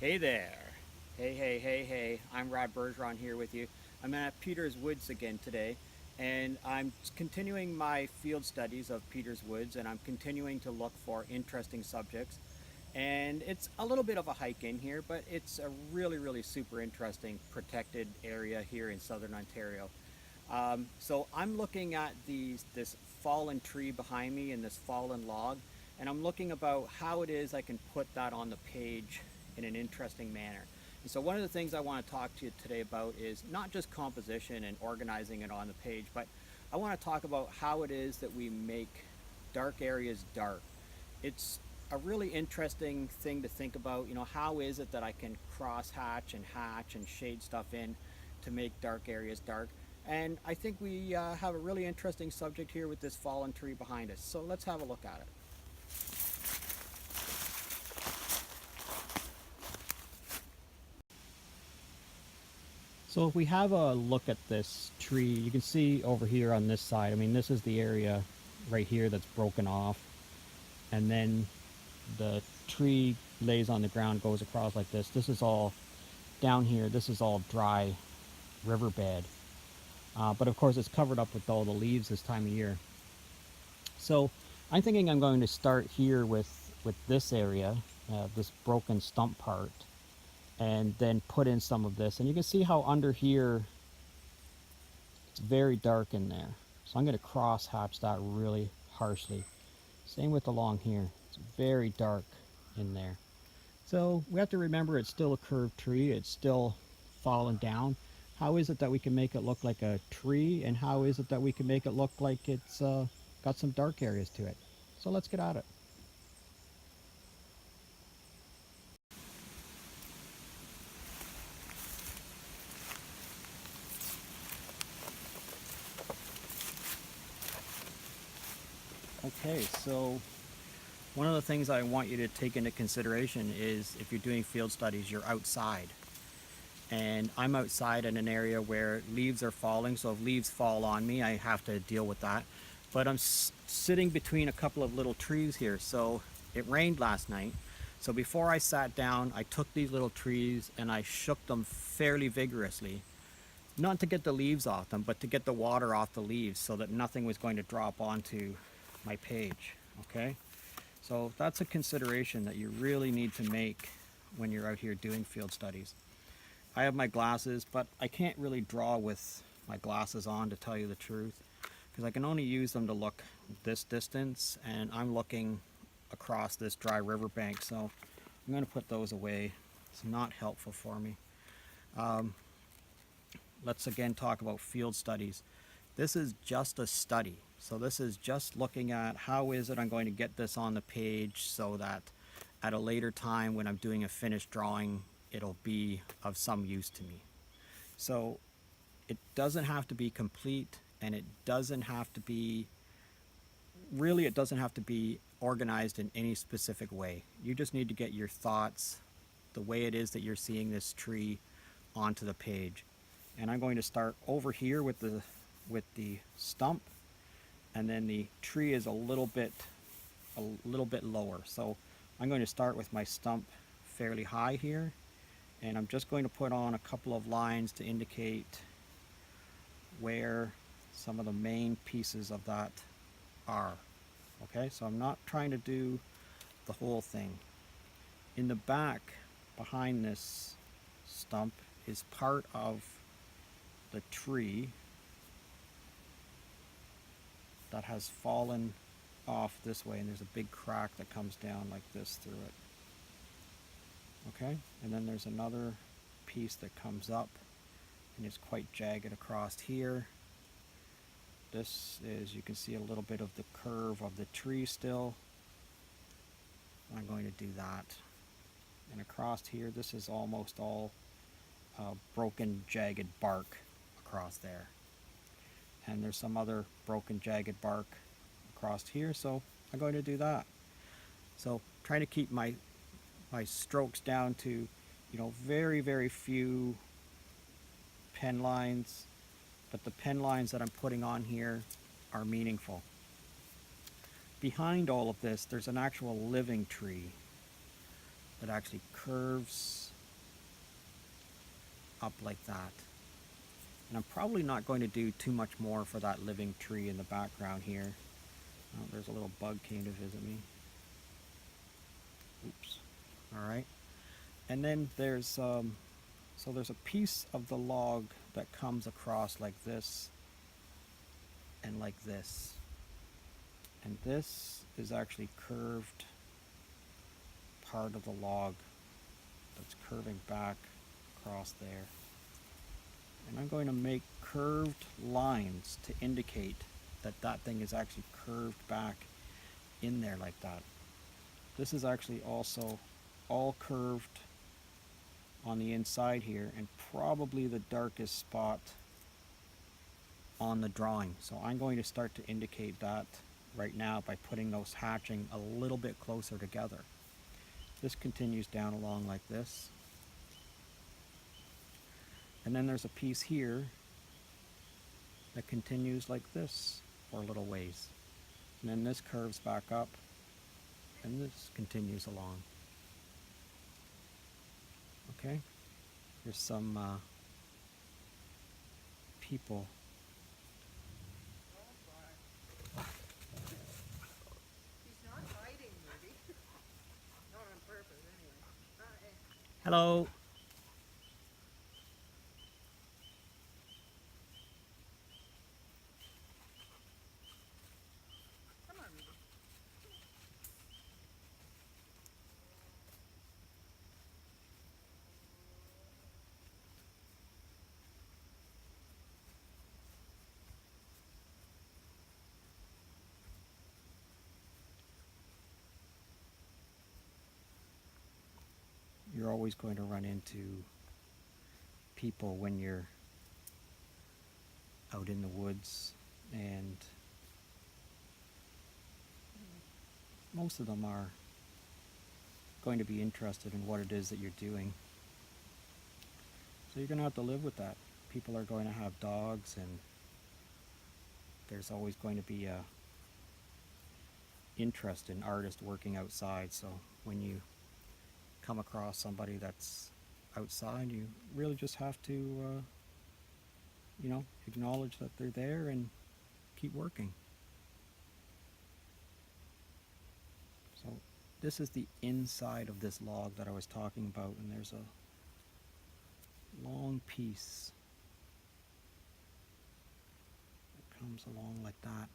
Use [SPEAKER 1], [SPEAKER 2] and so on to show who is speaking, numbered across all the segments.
[SPEAKER 1] Hey there. Hey. I'm Rod Bergeron here with you. I'm at Peters Woods again today, and I'm continuing my field studies of Peters Woods, and I'm continuing to look for interesting subjects. And it's a little bit of a hike in here, but it's a really super interesting protected area here in southern Ontario. So I'm looking at this fallen tree behind me and this fallen log, and I'm looking about how it is I can put that on the page in an interesting manner. And so one of the things I want to talk to you today about is not just composition and organizing it on the page, but I want to talk about how it is that we make dark areas dark. It's a really interesting thing to think about. How is it that I can cross hatch and shade stuff in to make dark areas dark? And I think we have a really interesting subject here with this fallen tree behind us. So let's have a look at it. So if we have a look at this tree, you can see over here on this side, I mean, this is the area right here that's broken off. And then the tree lays on the ground, goes across like this. This is all down here. This is all dry riverbed. But of course, it's covered up with all the leaves this time of year. So I'm thinking I'm going to start here with this area, this broken stump part, and then put in some of this. And you can see how under here, it's very dark in there. So I'm going to cross hatch that really harshly. Same with along here. It's very dark in there. So we have to remember it's still a curved tree. It's still fallen down. How is it that we can make it look like a tree, and how is it that we can make it look like it's got some dark areas to it? So let's get at it. Okay, so one of the things I want you to take into consideration is if you're doing field studies, you're outside. And I'm outside in an area where leaves are falling, so if leaves fall on me, I have to deal with that. But I'm sitting between a couple of little trees here. So it rained last night. So before I sat down, I took these little trees and I shook them fairly vigorously. Not to get the leaves off them, but to get the water off the leaves so that nothing was going to drop onto my page. Okay? So that's a consideration that you really need to make when you're out here doing field studies. I have my glasses, but I can't really draw with my glasses on, to tell you the truth, because I can only use them to look this distance, and I'm looking across this dry riverbank, so I'm going to put those away. It's not helpful for me. Let's again talk about field studies. This is just a study, so this is just looking at how is it I'm going to get this on the page so that at a later time when I'm doing a finished drawing, it'll be of some use to me. So it doesn't have to be complete, and it doesn't have to be, really it doesn't have to be organized in any specific way. You just need to get your thoughts, the way it is that you're seeing this tree, onto the page. And I'm going to start over here with the stump, and then the tree is a little bit lower. So I'm going to start with my stump fairly high here, and I'm just going to put on a couple of lines to indicate where some of the main pieces of that are. Okay, so I'm not trying to do the whole thing. In the back, behind this stump, is part of the tree that has fallen off this way, and there's a big crack that comes down like this through it. Okay, and then there's another piece that comes up and is quite jagged across here. This is, you can see a little bit of the curve of the tree still. I'm going to do that. And across here, this is almost all broken, jagged bark across there. And there's some other broken, jagged bark across here, so I'm going to do that. So trying to keep my strokes down to, very few pen lines, but the pen lines that I'm putting on here are meaningful. Behind all of this, there's an actual living tree that actually curves up like that. And I'm probably not going to do too much more for that living tree in the background here. Oh, there's a little bug came to visit me. Oops. All right. And then there's so there's a piece of the log that comes across like this and like this. And this is actually curved part of the log that's curving back across there. And I'm going to make curved lines to indicate that that thing is actually curved back in there like that. This is actually also all curved on the inside here, and probably the darkest spot on the drawing. So I'm going to start to indicate that right now by putting those hatching a little bit closer together. This continues down along like this. And then there's a piece here that continues like this for a little ways. And then this curves back up, and this continues along. Okay? There's some people.
[SPEAKER 2] He's not hiding, maybe. Not on purpose, anyway.
[SPEAKER 1] Hello.
[SPEAKER 2] Come on, Ruby.
[SPEAKER 1] You're always going to run into people when you're out in the woods, and most of them are going to be interested in what it is that you're doing. So you're going to have to live with that. People are going to have dogs, and there's always going to be a interest in artists working outside. So when you come across somebody that's outside, you really just have to acknowledge that they're there and keep working. So this is the inside of this log that I was talking about, and there's a long piece that comes along like that.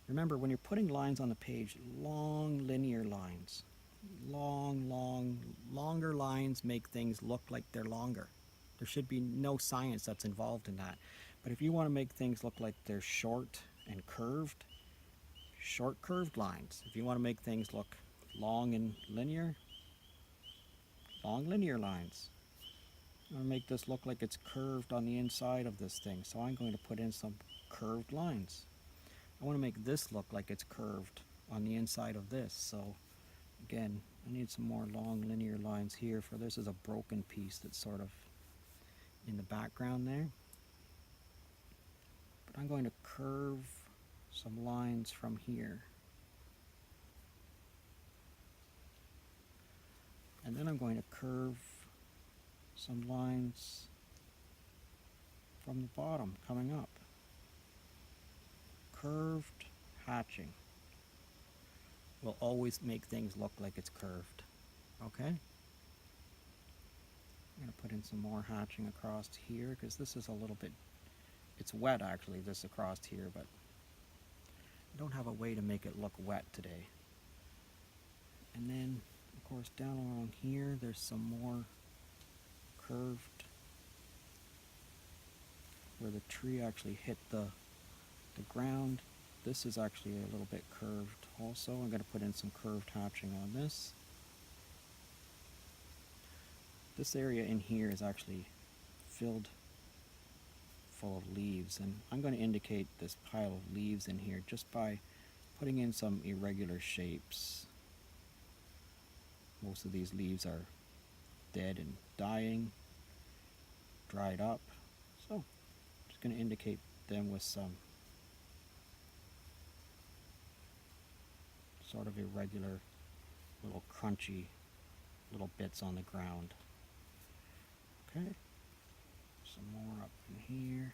[SPEAKER 1] Remember, when you're putting lines on the page, long linear lines, longer lines make things look like they're longer. There should be no science that's involved in that. But if you want to make things look like they're short and curved, short curved lines. If you want to make things look long and linear, long linear lines. I'm going to make this look like it's curved on the inside of this thing, so I'm going to put in some curved lines. I want to make this look like it's curved on the inside of this, so again, I need some more long linear lines here, for this is a broken piece that's sort of in the background there. But I'm going to curve some lines from here. And then I'm going to curve some lines from the bottom coming up. Curved hatching will always make things look like it's curved. Okay? I'm going to put in some more hatching across here, because this is a little bit, it's wet actually, this across here, but I don't have a way to make it look wet today. And then, of course, down along here, there's some more curved, where the tree actually hit the ground. This is actually a little bit curved also. I'm going to put in some curved hatching on this. This area in here is actually filled full of leaves, and I'm going to indicate this pile of leaves in here just by putting in some irregular shapes. Most of these leaves are dead and dying, dried up, so I'm just going to indicate them with some sort of irregular little crunchy little bits on the ground. Okay. here.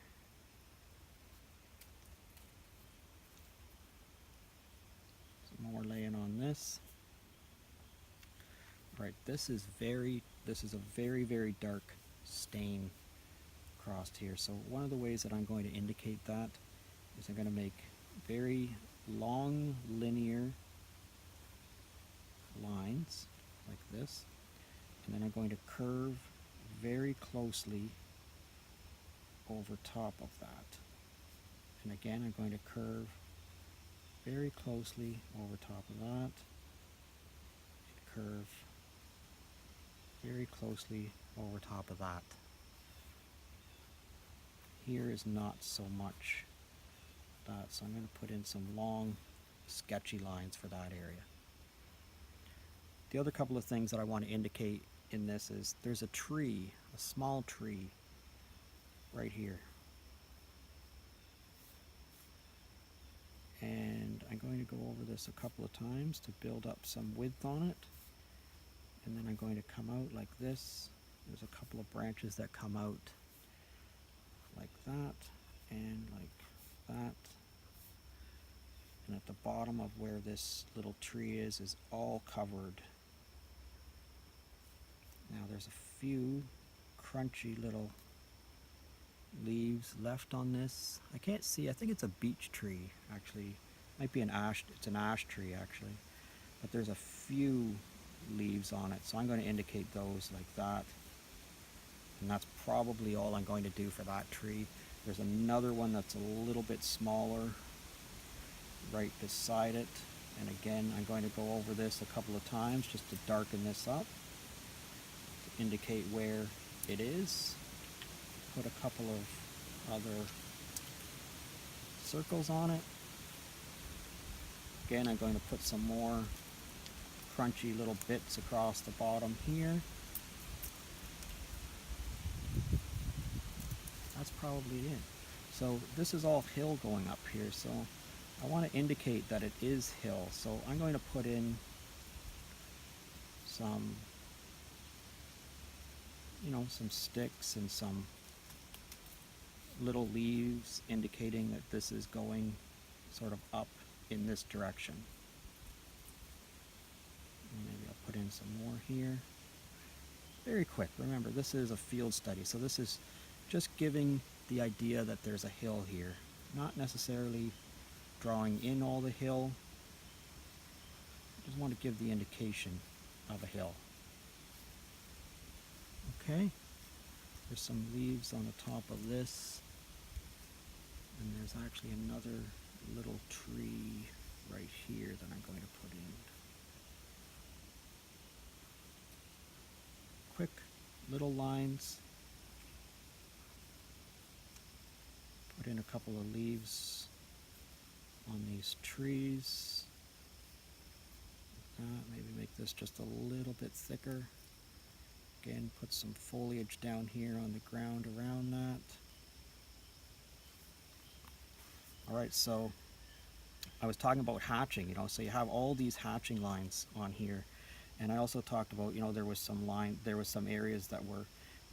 [SPEAKER 1] Some more laying on this. Right, this is a very dark stain across here. So one of the ways that I'm going to indicate that is I'm going to make very long linear lines like this, and then I'm going to curve very closely over top of that. And again, I'm going to curve very closely over top of that, and curve very closely over top of that. Here is not so much that, so I'm going to put in some long sketchy lines for that area. The other couple of things that I want to indicate in this is there's a tree, a small tree right here. And I'm going to go over this a couple of times to build up some width on it. And then I'm going to come out like this. There's a couple of branches that come out like that and like that. And at the bottom of where this little tree is all covered. Now there's a few crunchy little leaves left on this. I can't see, I think it's a beech tree actually. Might be an ash, it's an ash tree actually. But there's a few leaves on it, so I'm going to indicate those like that. And that's probably all I'm going to do for that tree. There's another one that's a little bit smaller right beside it. And again, I'm going to go over this a couple of times just to darken this up, to indicate where it is. Put a couple of other circles on it. Again, I'm going to put some more crunchy little bits across the bottom here. That's probably it. So this is all hill going up here, so I want to indicate that it is hill. So I'm going to put in some, some sticks and some little leaves indicating that this is going sort of up in this direction. And maybe I'll put in some more here. Very quick. Remember, this is a field study, so this is just giving the idea that there's a hill here, not necessarily drawing in all the hill. I just want to give the indication of a hill. Okay, there's some leaves on the top of this, and there's actually another little tree right here that I'm going to put in. Quick little lines. Put in a couple of leaves on these trees. Maybe make this just a little bit thicker. Again, put some foliage down here on the ground around that. Alright, so I was talking about hatching, so you have all these hatching lines on here. And I also talked about, there was some areas that were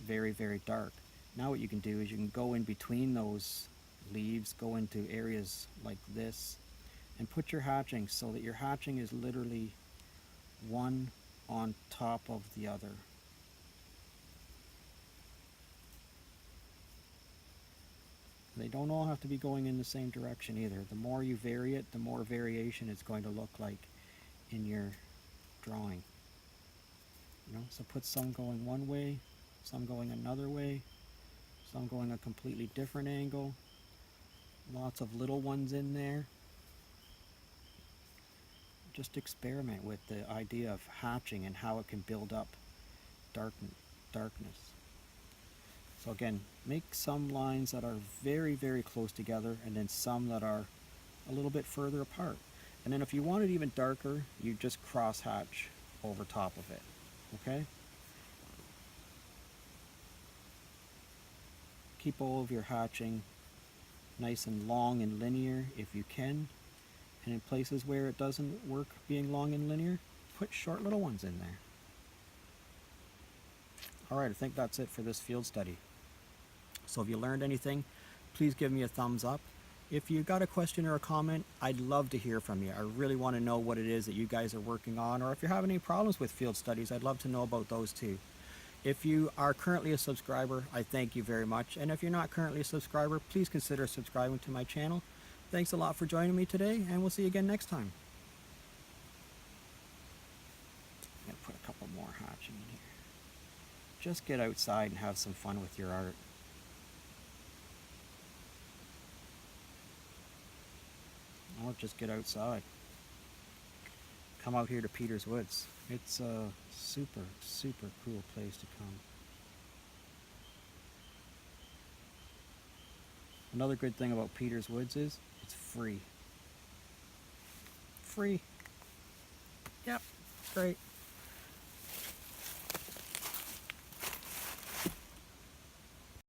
[SPEAKER 1] very, very dark. Now what you can do is you can go in between those leaves, go into areas like this, and put your hatching so that your hatching is literally one on top of the other. They don't all have to be going in the same direction either. The more you vary it, the more variation it's going to look like in your drawing. So put some going one way, some going another way, some going a completely different angle. Lots of little ones in there. Just experiment with the idea of hatching and how it can build up darkness. So again, make some lines that are very, very close together, and then some that are a little bit further apart. And then if you want it even darker, you just cross hatch over top of it. Okay? Keep all of your hatching nice and long and linear if you can. And in places where it doesn't work being long and linear, put short little ones in there. Alright, I think that's it for this field study. So if you learned anything, please give me a thumbs up. If you got a question or a comment, I'd love to hear from you. I really want to know what it is that you guys are working on, or if you're having any problems with field studies, I'd love to know about those too. If you are currently a subscriber, I thank you very much. And if you're not currently a subscriber, please consider subscribing to my channel. Thanks a lot for joining me today, and we'll see you again next time. I'm going to put a couple more hatching in here. Just get outside and have some fun with your art. Or just get outside. Come out here to Peter's Woods. It's a super, super cool place to come. Another good thing about Peter's Woods is it's free. Free. Yep, it's great.